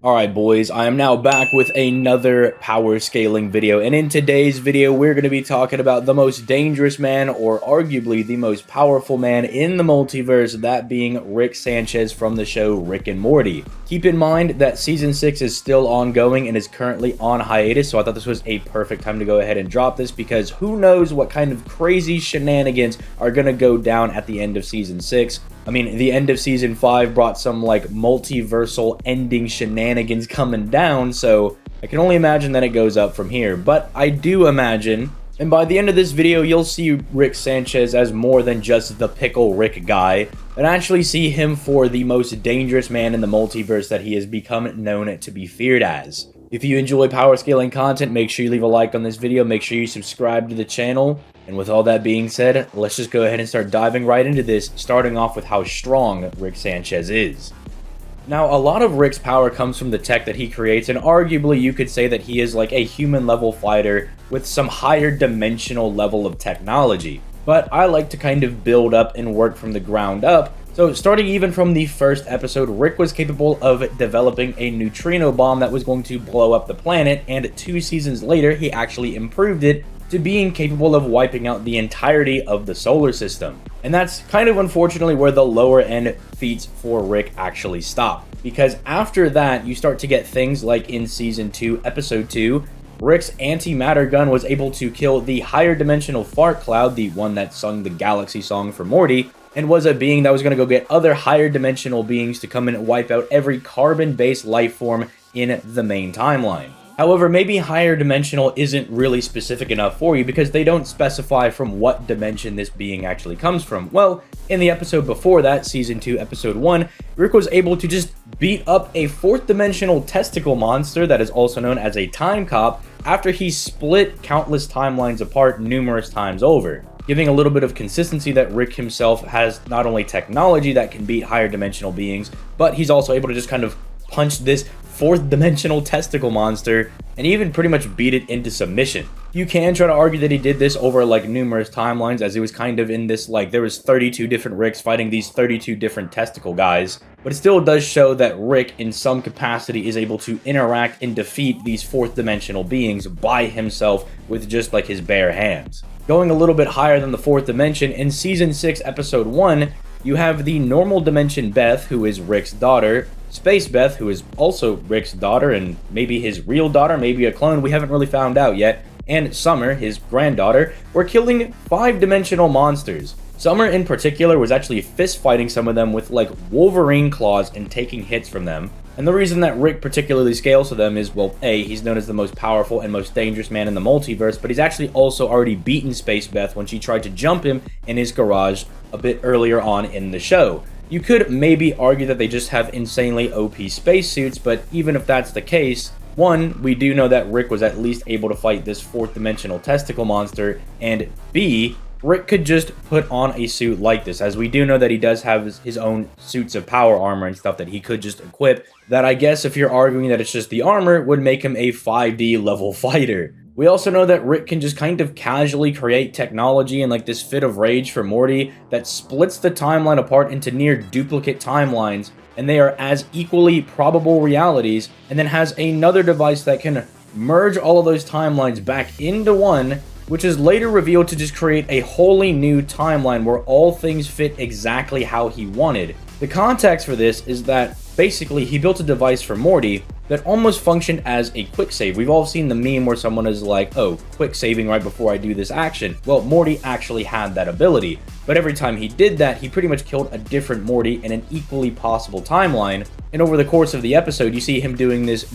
Alright boys, I am now back with another power scaling video, and in today's video we're going to be talking about the most dangerous man, or arguably the most powerful man in the multiverse, that being Rick Sanchez from the show Rick and Morty. Keep in mind that Season 6 is still ongoing and is currently on hiatus, so I thought this was a perfect time to go ahead and drop this, because who knows what kind of crazy shenanigans are going to go down at the end of Season 6. I mean, the end of Season 5 brought some, multiversal ending shenanigans coming down, so I can only imagine that it goes up from here. But I do imagine, and by the end of this video, you'll see Rick Sanchez as more than just the Pickle Rick guy, and actually see him for the most dangerous man in the multiverse that he has become known to be feared as. If you enjoy power scaling content, make sure you leave a like on this video, make sure you subscribe to the channel, and with all that being said, let's just go ahead and start diving right into this, starting off with how strong Rick Sanchez is. Now, a lot of Rick's power comes from the tech that he creates, and arguably you could say that he is like a human-level fighter with some higher dimensional level of technology. But I like to kind of build up and work from the ground up. So starting even from the first episode, Rick was capable of developing a neutrino bomb that was going to blow up the planet, and 2 seasons later he actually improved it to being capable of wiping out the entirety of the solar system. And that's kind of unfortunately where the lower end feats for Rick actually stop. Because after that, you start to get things like in Season 2, Episode 2, Rick's antimatter gun was able to kill the higher dimensional fart cloud, the one that sung the galaxy song for Morty, and was a being that was going to go get other higher dimensional beings to come and wipe out every carbon-based life form in the main timeline. However, maybe higher dimensional isn't really specific enough for you because they don't specify from what dimension this being actually comes from. Well, in the episode before that, Season 2, Episode 1, Rick was able to just beat up a 4th dimensional testicle monster that is also known as a time cop after he split countless timelines apart numerous times over, giving a little bit of consistency that Rick himself has not only technology that can beat higher dimensional beings, but he's also able to just kind of punch this 4th dimensional testicle monster and even pretty much beat it into submission. You can try to argue that he did this over numerous timelines, as he was kind of in this there was 32 different Ricks fighting these 32 different testicle guys, but it still does show that Rick in some capacity is able to interact and defeat these 4th dimensional beings by himself with just his bare hands. Going a little bit higher than the 4th dimension, in Season 6 Episode 1, you have the normal dimension Beth, who is Rick's daughter, Space Beth, who is also Rick's daughter and maybe his real daughter, maybe a clone, we haven't really found out yet, and Summer, his granddaughter, were killing 5-dimensional monsters. Summer in particular was actually fist fighting some of them with Wolverine claws and taking hits from them. And the reason that Rick particularly scales to them is, well, A, he's known as the most powerful and most dangerous man in the multiverse, but he's actually also already beaten Space Beth when she tried to jump him in his garage a bit earlier on in the show. You could maybe argue that they just have insanely OP spacesuits, but even if that's the case, 1, we do know that Rick was at least able to fight this 4th dimensional testicle monster, and B, Rick could just put on a suit like this, as we do know that he does have his own suits of power armor and stuff that he could just equip, that I guess if you're arguing that it's just the armor, would make him a 5D level fighter. We also know that Rick can just kind of casually create technology and this fit of rage for Morty that splits the timeline apart into near duplicate timelines, and they are as equally probable realities, and then has another device that can merge all of those timelines back into one, which is later revealed to just create a wholly new timeline where all things fit exactly how he wanted. The context for this is that basically he built a device for Morty that almost functioned as a quick save. We've all seen the meme where someone is like, oh, quick saving right before I do this action. Well, Morty actually had that ability, but every time he did that, he pretty much killed a different Morty in an equally possible timeline. And over the course of the episode, you see him doing this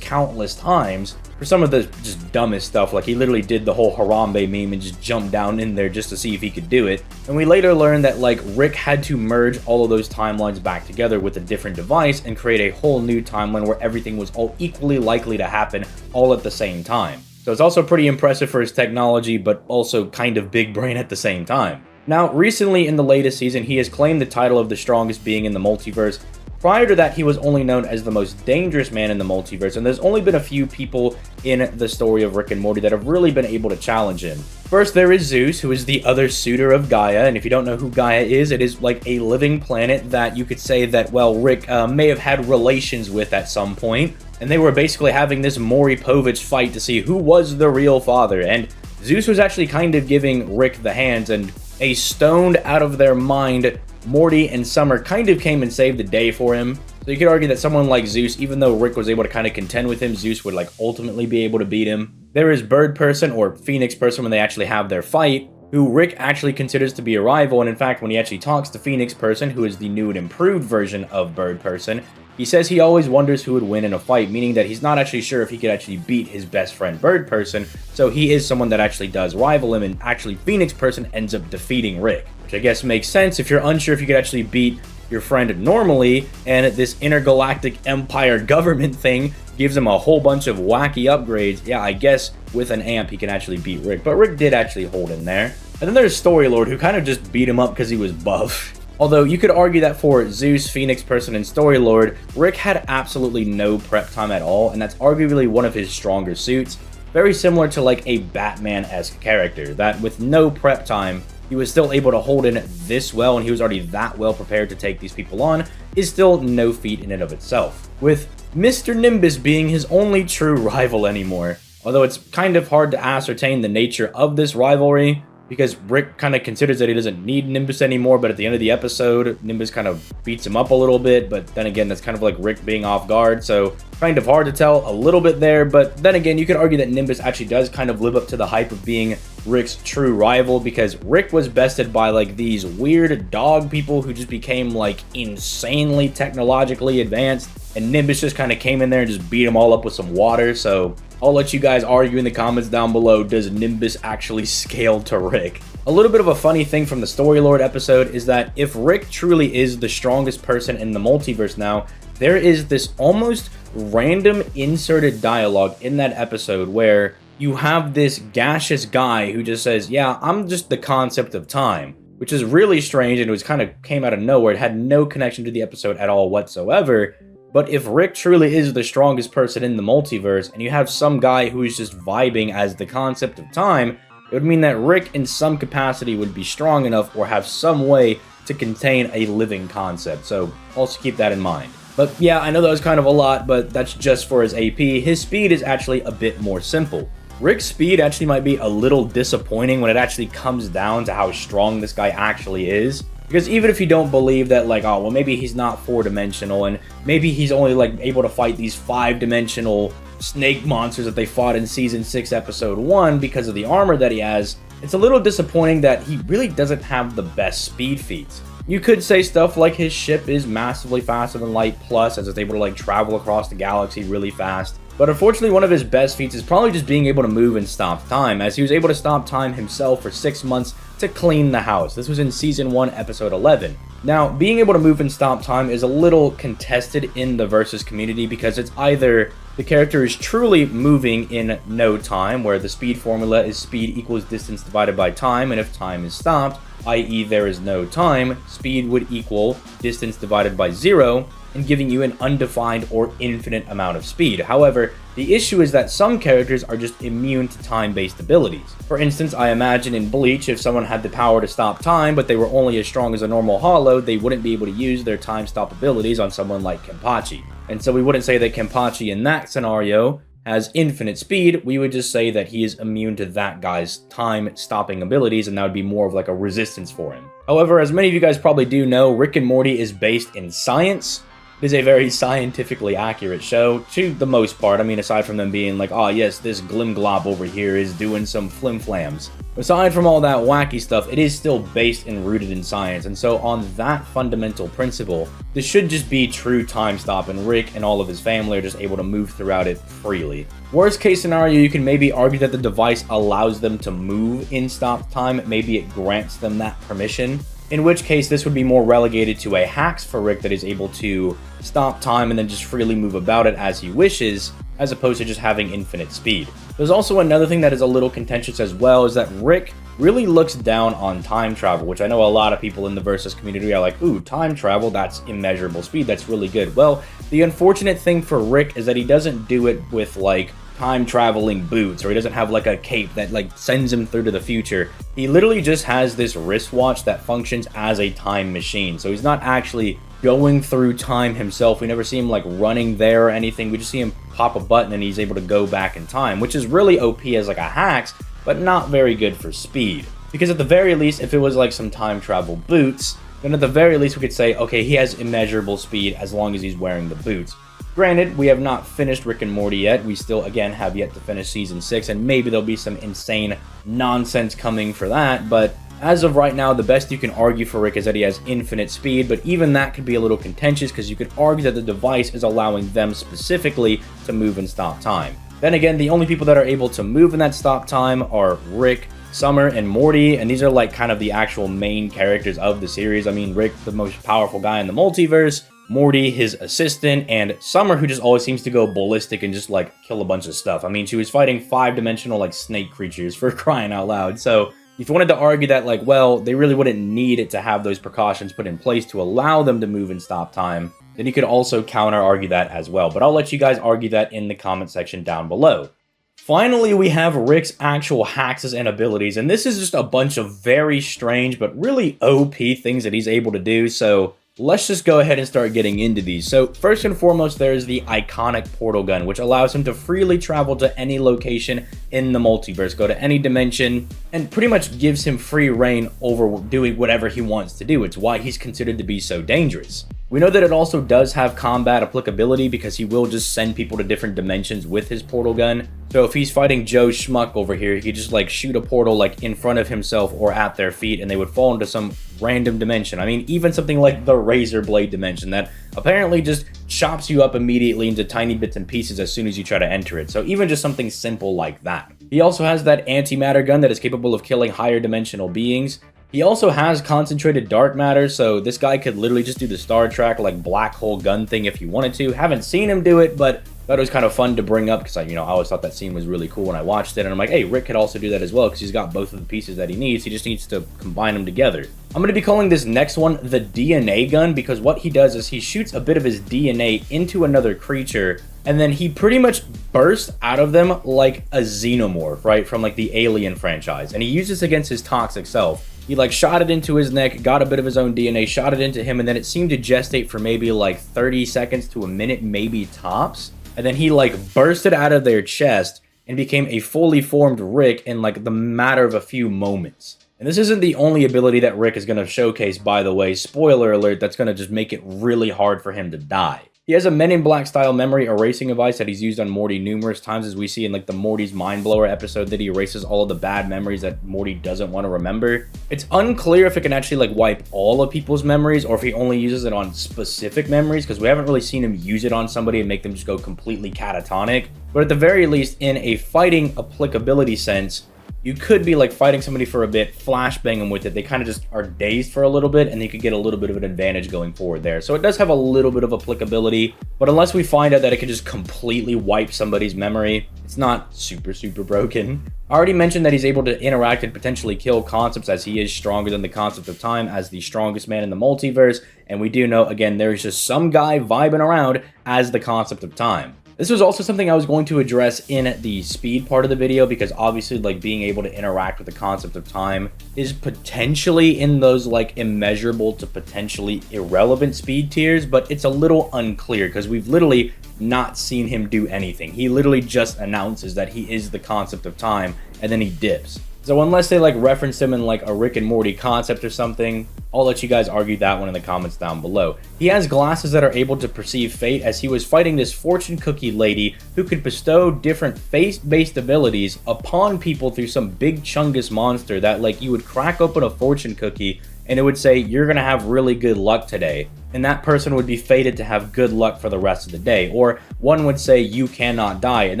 countless times for some of the just dumbest stuff. He literally did the whole Harambe meme and just jumped down in there just to see if he could do it. And we later learned that Rick had to merge all of those timelines back together with a different device and create a whole new timeline where everything was all equally likely to happen all at the same time. So it's also pretty impressive for his technology, but also kind of big brain at the same time. Now, recently in the latest season, he has claimed the title of the strongest being in the multiverse, Prior to that, he was only known as the most dangerous man in the multiverse, and there's only been a few people in the story of Rick and Morty that have really been able to challenge him. First, there is Zeus, who is the other suitor of Gaia, and if you don't know who Gaia is, it is like a living planet that you could say that, well, Rick may have had relations with at some point, and they were basically having this Maury Povich fight to see who was the real father, and Zeus was actually kind of giving Rick the hands, and a stoned out of their mind Morty and Summer kind of came and saved the day for him. So you could argue that someone like Zeus, even though Rick was able to kind of contend with him, Zeus would like ultimately be able to beat him. There is Bird Person or Phoenix Person when they actually have their fight, who Rick actually considers to be a rival, and in fact when he actually talks to Phoenix Person, who is the new and improved version of Bird Person, he says he always wonders who would win in a fight, meaning that he's not actually sure if he could actually beat his best friend Bird Person, so he is someone that actually does rival him, and actually Phoenix Person ends up defeating Rick. Which I guess makes sense if you're unsure if you could actually beat your friend normally, and this intergalactic empire government thing gives him a whole bunch of wacky upgrades. Yeah, I guess with an amp he can actually beat Rick, but Rick did actually hold in there. And then there's Storylord, who kind of just beat him up because he was buff. Although you could argue that for Zeus, Phoenix Person, and Storylord, Rick had absolutely no prep time at all, and that's arguably one of his stronger suits. Very similar to like a Batman-esque character, that with no prep time, he was still able to hold in this well, and he was already that well prepared to take these people on, is still no feat in and of itself. With Mr. Nimbus being his only true rival anymore. Although it's kind of hard to ascertain the nature of this rivalry, because Rick kind of considers that he doesn't need Nimbus anymore, but at the end of the episode, Nimbus kind of beats him up a little bit, but then again, that's kind of like Rick being off guard, so kind of hard to tell a little bit there, but then again, you could argue that Nimbus actually does kind of live up to the hype of being Rick's true rival, because Rick was bested by like these weird dog people who just became like insanely technologically advanced, and Nimbus just kind of came in there and just beat them all up with some water. So I'll let you guys argue in the comments down below, does Nimbus actually scale to Rick? A little bit of a funny thing from the Storylord episode is that if Rick truly is the strongest person in the multiverse now, there is this almost random inserted dialogue in that episode where you have this gaseous guy who just says, yeah, I'm just the concept of time, which is really strange, and it was kind of came out of nowhere. It had no connection to the episode at all whatsoever. But if Rick truly is the strongest person in the multiverse, and you have some guy who is just vibing as the concept of time, it would mean that Rick in some capacity would be strong enough or have some way to contain a living concept. So also keep that in mind. But yeah, I know that was kind of a lot, but that's just for his AP. His speed is actually a bit more simple. Rick's speed actually might be a little disappointing when it actually comes down to how strong this guy actually is. Because even if you don't believe that, like, oh, well, maybe he's not 4-dimensional, and maybe he's only, like, able to fight these 5-dimensional snake monsters that they fought in Season 6, Episode 1 because of the armor that he has, it's a little disappointing that he really doesn't have the best speed feats. You could say stuff like his ship is massively faster than light plus, as it's able to, like, travel across the galaxy really fast. But unfortunately, one of his best feats is probably just being able to move and stop time, as he was able to stop time himself for 6 months to clean the house. This was in Season 1, Episode 11. Now, being able to move and stop time is a little contested in the Versus community, because it's either the character is truly moving in no time, where the speed formula is speed equals distance divided by time, and if time is stopped, i.e. there is no time, speed would equal distance divided by 0, and giving you an undefined or infinite amount of speed. However, the issue is that some characters are just immune to time-based abilities. For instance, I imagine in Bleach, if someone had the power to stop time, but they were only as strong as a normal Hollow, they wouldn't be able to use their time stop abilities on someone like Kenpachi. And so we wouldn't say that Kenpachi in that scenario has infinite speed, we would just say that he is immune to that guy's time-stopping abilities, and that would be more of like a resistance for him. However, as many of you guys probably do know, Rick and Morty is based in science. It is a very scientifically accurate show, to the most part. I mean, aside from them being like, oh yes, this Glimglop over here is doing some flimflams. Aside from all that wacky stuff, it is still based and rooted in science, and so on that fundamental principle, this should just be true time stop, and Rick and all of his family are just able to move throughout it freely. Worst case scenario, you can maybe argue that the device allows them to move in stop time, maybe it grants them that permission. In which case, this would be more relegated to a hacks for Rick that is able to stop time and then just freely move about it as he wishes, as opposed to just having infinite speed. There's also another thing that is a little contentious as well, is that Rick really looks down on time travel, which I know a lot of people in the Versus community are like, ooh, time travel, that's immeasurable speed, that's really good. Well, the unfortunate thing for Rick is that he doesn't do it with like time traveling boots, or he doesn't have like a cape that like sends him through to the future. He literally just has this wristwatch that functions as a time machine. So he's not actually going through time himself. We never see him like running there or anything. We just see him pop a button and he's able to go back in time, which is really OP as like a hacks, but not very good for speed. Because at the very least, if it was like some time travel boots, then at the very least we could say, okay, he has immeasurable speed as long as he's wearing the boots. Granted, we have not finished Rick and Morty yet. We still, again, have yet to finish Season 6, and maybe there'll be some insane nonsense coming for that, but as of right now, the best you can argue for Rick is that he has infinite speed, but even that could be a little contentious because you could argue that the device is allowing them specifically to move and stop time. Then again, the only people that are able to move in that stop time are Rick, Summer, and Morty, and these are like kind of the actual main characters of the series. I mean, Rick, the most powerful guy in the multiverse, Morty, his assistant, and Summer, who just always seems to go ballistic and just like kill a bunch of stuff. I mean, she was fighting 5-dimensional like snake creatures, for crying out loud. So if you wanted to argue that like, well, they really wouldn't need it to have those precautions put in place to allow them to move and stop time, then you could also counter argue that as well. But I'll let you guys argue that in the comment section down below. Finally, we have Rick's actual hacks and abilities, and this is just a bunch of very strange but really OP things that he's able to do. So let's just go ahead and start getting into these. So first and foremost, there's the iconic portal gun, which allows him to freely travel to any location in the multiverse, go to any dimension, and pretty much gives him free reign over doing whatever he wants to do. It's why he's considered to be so dangerous. We know that it also does have combat applicability because he will just send people to different dimensions with his portal gun. So if he's fighting Joe Schmuck over here, he could just like shoot a portal like in front of himself or at their feet and they would fall into some random dimension. I mean, even something like the Razor Blade dimension that apparently just chops you up immediately into tiny bits and pieces as soon as you try to enter it. So even just something simple like that. He also has that antimatter gun that is capable of killing higher dimensional beings. He also has concentrated dark matter, so this guy could literally just do the Star Trek like black hole gun thing if he wanted to. Haven't seen him do it, but thought it was kind of fun to bring up because I always thought that scene was really cool when I watched it. And I'm like, hey, Rick could also do that as well because he's got both of the pieces that he needs. He just needs to combine them together. I'm going to be calling this next one the DNA gun because what he does is he shoots a bit of his DNA into another creature and then he pretty much bursts out of them like a xenomorph, right, from like the Alien franchise. And he uses this against his toxic self. He like shot it into his neck, got a bit of his own DNA, shot it into him, and then it seemed to gestate for maybe like 30 seconds to a minute, maybe tops. And then he like bursted out of their chest and became a fully formed Rick in like the matter of a few moments. And this isn't the only ability that Rick is going to showcase, by the way. Spoiler alert, that's going to just make it really hard for him to die. He has a Men in Black style memory erasing device that he's used on Morty numerous times, as we see in like the Morty's Mind Blower episode that he erases all of the bad memories that Morty doesn't want to remember. It's unclear if it can actually like wipe all of people's memories or if he only uses it on specific memories, because we haven't really seen him use it on somebody and make them just go completely catatonic. But at the very least, in a fighting applicability sense, you could be like fighting somebody for a bit, flashbang them with it. They kind of just are dazed for a little bit and you could get a little bit of an advantage going forward there. So it does have a little bit of applicability, but unless we find out that it can just completely wipe somebody's memory, it's not super broken. I already mentioned that he's able to interact and potentially kill concepts, as he is stronger than the concept of time as the strongest man in the multiverse. And we do know, again, there's just some guy vibing around as the concept of time. This was also something I was going to address in the speed part of the video, because obviously like being able to interact with the concept of time is potentially in those like immeasurable to potentially irrelevant speed tiers, but it's a little unclear because we've literally not seen him do anything. He literally just announces that he is the concept of time and then he dips. So unless they like reference him in like a Rick and Morty concept or something, I'll let you guys argue that one in the comments down below. He has glasses that are able to perceive fate, as he was fighting this fortune cookie lady who could bestow different face-based abilities upon people through some big chungus monster that like you would crack open a fortune cookie and it would say, you're gonna have really good luck today. And that person would be fated to have good luck for the rest of the day. Or one would say, you cannot die, and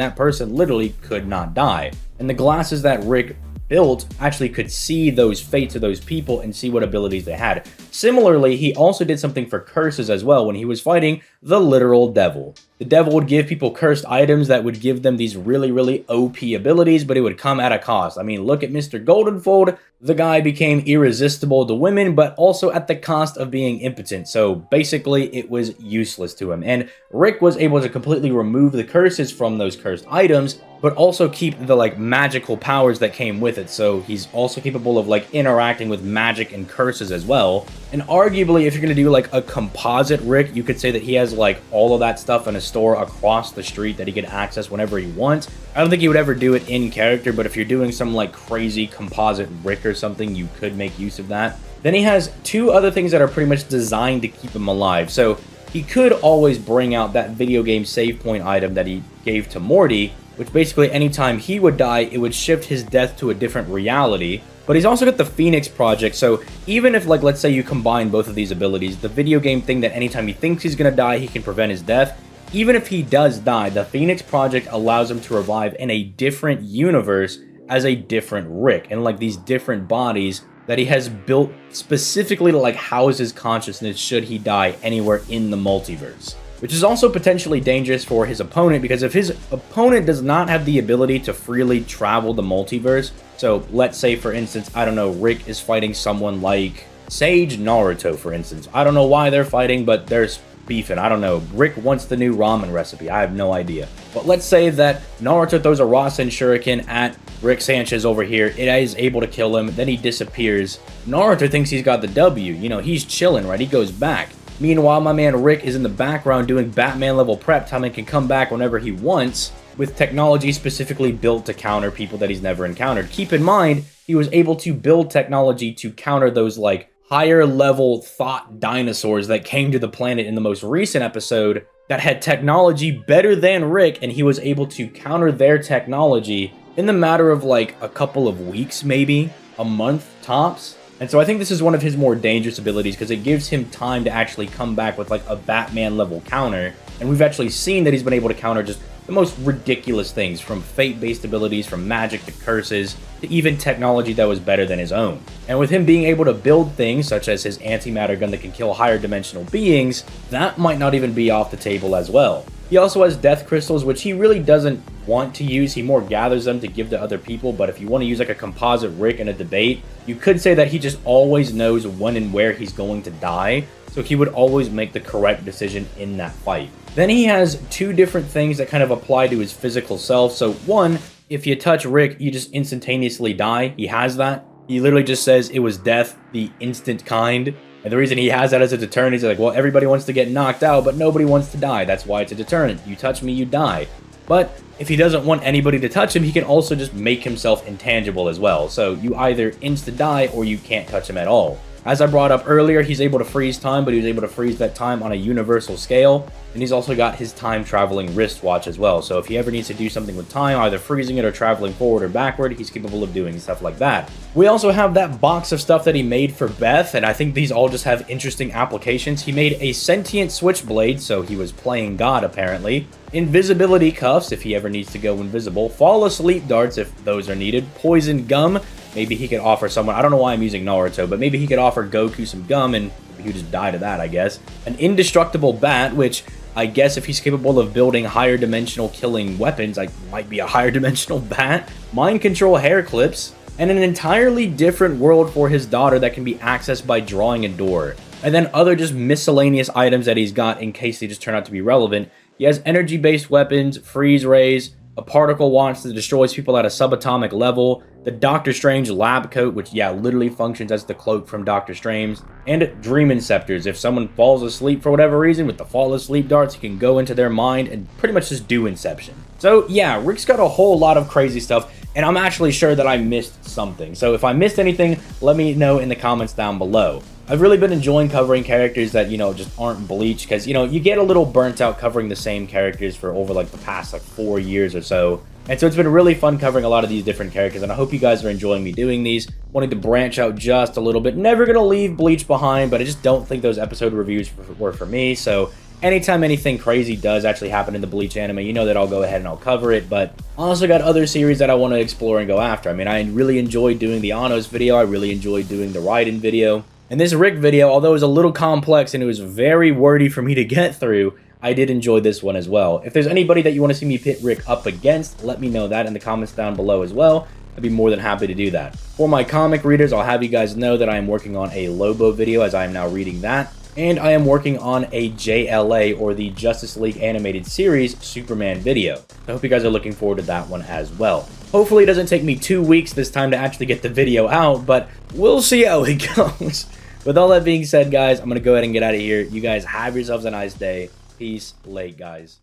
that person literally could not die. And the glasses that Rick built actually could see those fates of those people and see what abilities they had. Similarly, he also did something for curses as well when he was fighting the literal devil. The devil would give people cursed items that would give them these really OP abilities, but it would come at a cost. I mean, look at Mr. Goldenfold. The guy became irresistible to women, but also at the cost of being impotent. So basically, it was useless to him. And Rick was able to completely remove the curses from those cursed items, but also keep the magical powers that came with it. So he's also capable of interacting with magic and curses as well. And arguably, if you're gonna do a composite Rick, you could say that he has all of that stuff in a store across the street that he could access whenever he wants. I don't think he would ever do it in character, but if you're doing some crazy composite Rick or something, you could make use of that. Then he has two other things that are pretty much designed to keep him alive. So he could always bring out that video game save point item that he gave to Morty, which basically anytime he would die, it would shift his death to a different reality. But he's also got the Phoenix Project, so even if, let's say you combine both of these abilities, the video game thing that anytime he thinks he's gonna die, he can prevent his death, even if he does die, the Phoenix Project allows him to revive in a different universe as a different Rick, and these different bodies that he has built specifically to house his consciousness should he die anywhere in the multiverse. Which is also potentially dangerous for his opponent, because if his opponent does not have the ability to freely travel the multiverse, so let's say for instance, I don't know, Rick is fighting someone like Sage Naruto, for instance. I don't know why they're fighting, but there's beefing. I don't know. Rick wants the new ramen recipe. I have no idea. But let's say that Naruto throws a Rasen Shuriken at Rick Sanchez over here. It is able to kill him. Then he disappears. Naruto thinks he's got the W. You know, he's chilling, right? He goes back. Meanwhile, my man Rick is in the background doing Batman level prep time and can come back whenever he wants with technology specifically built to counter people that he's never encountered. Keep in mind, he was able to build technology to counter those higher level thought dinosaurs that came to the planet in the most recent episode that had technology better than Rick, and he was able to counter their technology in the matter of a couple of weeks, maybe a month tops. And so I think this is one of his more dangerous abilities because it gives him time to actually come back with a Batman level counter. And we've actually seen that he's been able to counter just the most ridiculous things, from fate-based abilities, from magic to curses, to even technology that was better than his own. And with him being able to build things such as his antimatter gun that can kill higher dimensional beings, that might not even be off the table as well. He also has death crystals, which he really doesn't want to use. He more gathers them to give to other people, but if you want to use a composite Rick in a debate, you could say that he just always knows when and where he's going to die, so he would always make the correct decision in that fight. Then he has two different things that kind of apply to his physical self. So one, if you touch Rick, you just instantaneously die. He has that. He literally just says it was death, the instant kind. And the reason he has that as a deterrent is well, everybody wants to get knocked out, but nobody wants to die. That's why it's a deterrent. You touch me, you die. But if he doesn't want anybody to touch him, he can also just make himself intangible as well. So you either insta-die or you can't touch him at all. As I brought up earlier, he's able to freeze time, but he was able to freeze that time on a universal scale. And he's also got his time-traveling wristwatch as well. So if he ever needs to do something with time, either freezing it or traveling forward or backward, he's capable of doing stuff like that. We also have that box of stuff that he made for Beth, and I think these all just have interesting applications. He made a sentient switchblade, so he was playing God apparently. Invisibility cuffs, if he ever needs to go invisible. Fall asleep darts, if those are needed. Poison gum. Maybe he could offer someone, I don't know why I'm using Naruto, but maybe he could offer Goku some gum and he would just die to that, I guess. An indestructible bat, which I guess if he's capable of building higher dimensional killing weapons, might be a higher dimensional bat. Mind control hair clips, and an entirely different world for his daughter that can be accessed by drawing a door. And then other just miscellaneous items that he's got in case they just turn out to be relevant. He has energy-based weapons, freeze rays, a particle launch that destroys people at a subatomic level, the Doctor Strange lab coat, which, yeah, literally functions as the cloak from Doctor Strange, and Dream Inceptors. If someone falls asleep for whatever reason, with the fall asleep darts, you can go into their mind and pretty much just do Inception. So, yeah, Rick's got a whole lot of crazy stuff, and I'm actually sure that I missed something. So if I missed anything, let me know in the comments down below. I've really been enjoying covering characters that, just aren't Bleach, because, you get a little burnt out covering the same characters for over, the past, 4 years or so. And so it's been really fun covering a lot of these different characters, and I hope you guys are enjoying me doing these. Wanting to branch out just a little bit. Never gonna leave Bleach behind, but I just don't think those episode reviews were for me, so anytime anything crazy does actually happen in the Bleach anime, you know that I'll go ahead and I'll cover it, but I also got other series that I want to explore and go after. I mean, I really enjoyed doing the Anos video, I really enjoyed doing the Raiden video. And this Rick video, although it was a little complex and it was very wordy for me to get through, I did enjoy this one as well. If there's anybody that you want to see me pit Rick up against, let me know that in the comments down below as well. I'd be more than happy to do that. For my comic readers, I'll have you guys know that I am working on a Lobo video as I am now reading that. And I am working on a JLA, or the Justice League Animated Series, Superman video. I hope you guys are looking forward to that one as well. Hopefully it doesn't take me 2 weeks this time to actually get the video out, but we'll see how it goes. With all that being said, guys, I'm going to go ahead and get out of here. You guys have yourselves a nice day. Peace. Late, guys.